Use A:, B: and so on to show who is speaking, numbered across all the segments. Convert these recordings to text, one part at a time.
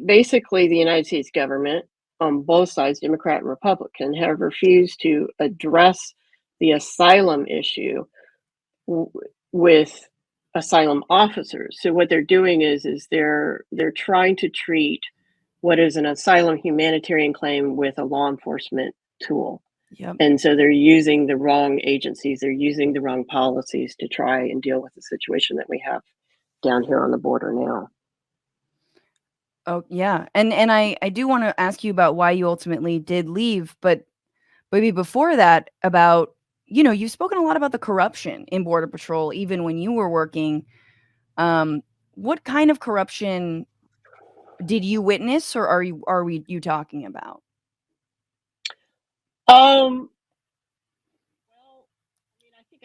A: basically, the United States government on both sides, Democrat and Republican, have refused to address the asylum issue w- with asylum officers. So what they're doing is they're trying to treat what is an asylum humanitarian claim with a law enforcement tool.
B: Yep.
A: And so they're using the wrong agencies, they're using the wrong policies to try and deal with the situation that we have down here on the border now.
B: Oh, yeah. And I do want to ask you about why you ultimately did leave, but maybe before that about, you've spoken a lot about the corruption in Border Patrol even when you were working. What kind of corruption did you witness, or are you talking about?
A: Um, well, I mean, I think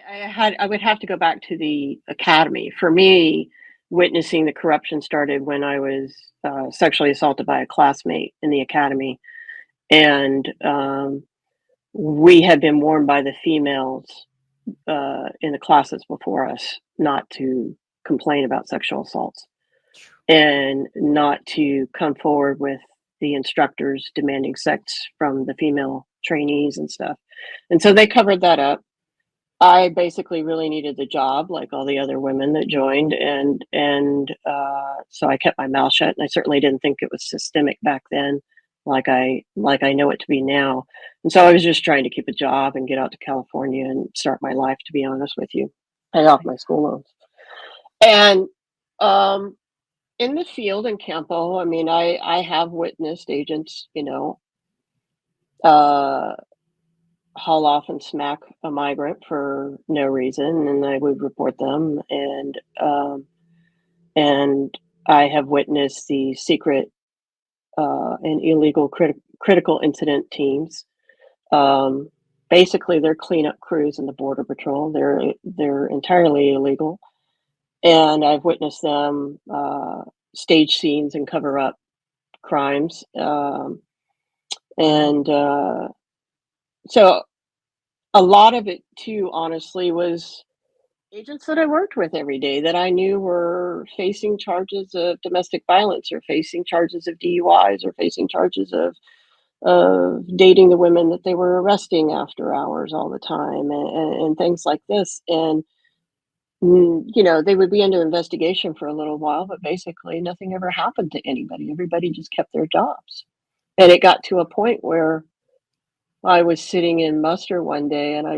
A: I would have to go back to the academy. For me, witnessing the corruption started when I was sexually assaulted by a classmate in the academy, and we had been warned by the females in the classes before us not to complain about sexual assaults and not to come forward with the instructors demanding sex from the female trainees and stuff. And so they covered that up. I basically really needed the job, like all the other women that joined, and so I kept my mouth shut. And I certainly didn't think it was systemic back then, like I know it to be now. And so I was just trying to keep a job and get out to California and start my life. To be honest with you, pay off my school loans. And um, in the field in Campo, I mean, I have witnessed agents, uh, haul off and smack a migrant for no reason, and I would report them. And I have witnessed the secret and illegal critical incident teams. Um, Basically, they're cleanup crews in the Border Patrol. They're entirely illegal, and I've witnessed them stage scenes and cover up crimes. And So a lot of it too, honestly, was agents that I worked with every day that I knew were facing charges of domestic violence or facing charges of DUIs or facing charges of dating the women that they were arresting after hours all the time and things like this. And, they would be under investigation for a little while, but basically nothing ever happened to anybody. Everybody just kept their jobs. And it got to a point where I was sitting in muster one day and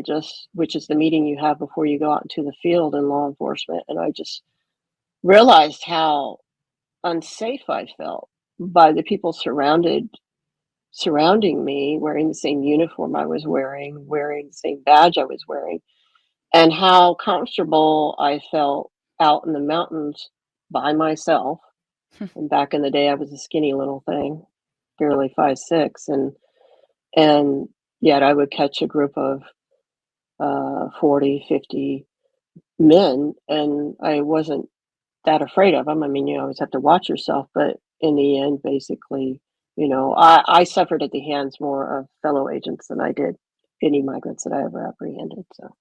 A: which is the meeting you have before you go out into the field in law enforcement, and I just realized how unsafe I felt by the people surrounding me, wearing the same uniform I was wearing the same badge I was wearing, and how comfortable I felt out in the mountains by myself. And back in the day, I was a skinny little thing, barely 5'6", and yet I would catch a group of 40, 50 men, and I wasn't that afraid of them. I mean, you always have to watch yourself, but in the end, basically, I suffered at the hands more of fellow agents than I did any migrants that I ever apprehended. So,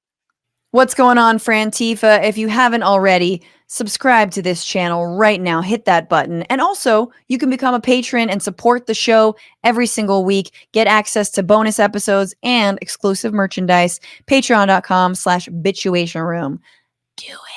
B: What's going on, Frantifa? If you haven't already, subscribe to this channel right now. Hit that button. And also, you can become a patron and support the show every single week. Get access to bonus episodes and exclusive merchandise. Patreon.com/bitchuation room. Do it.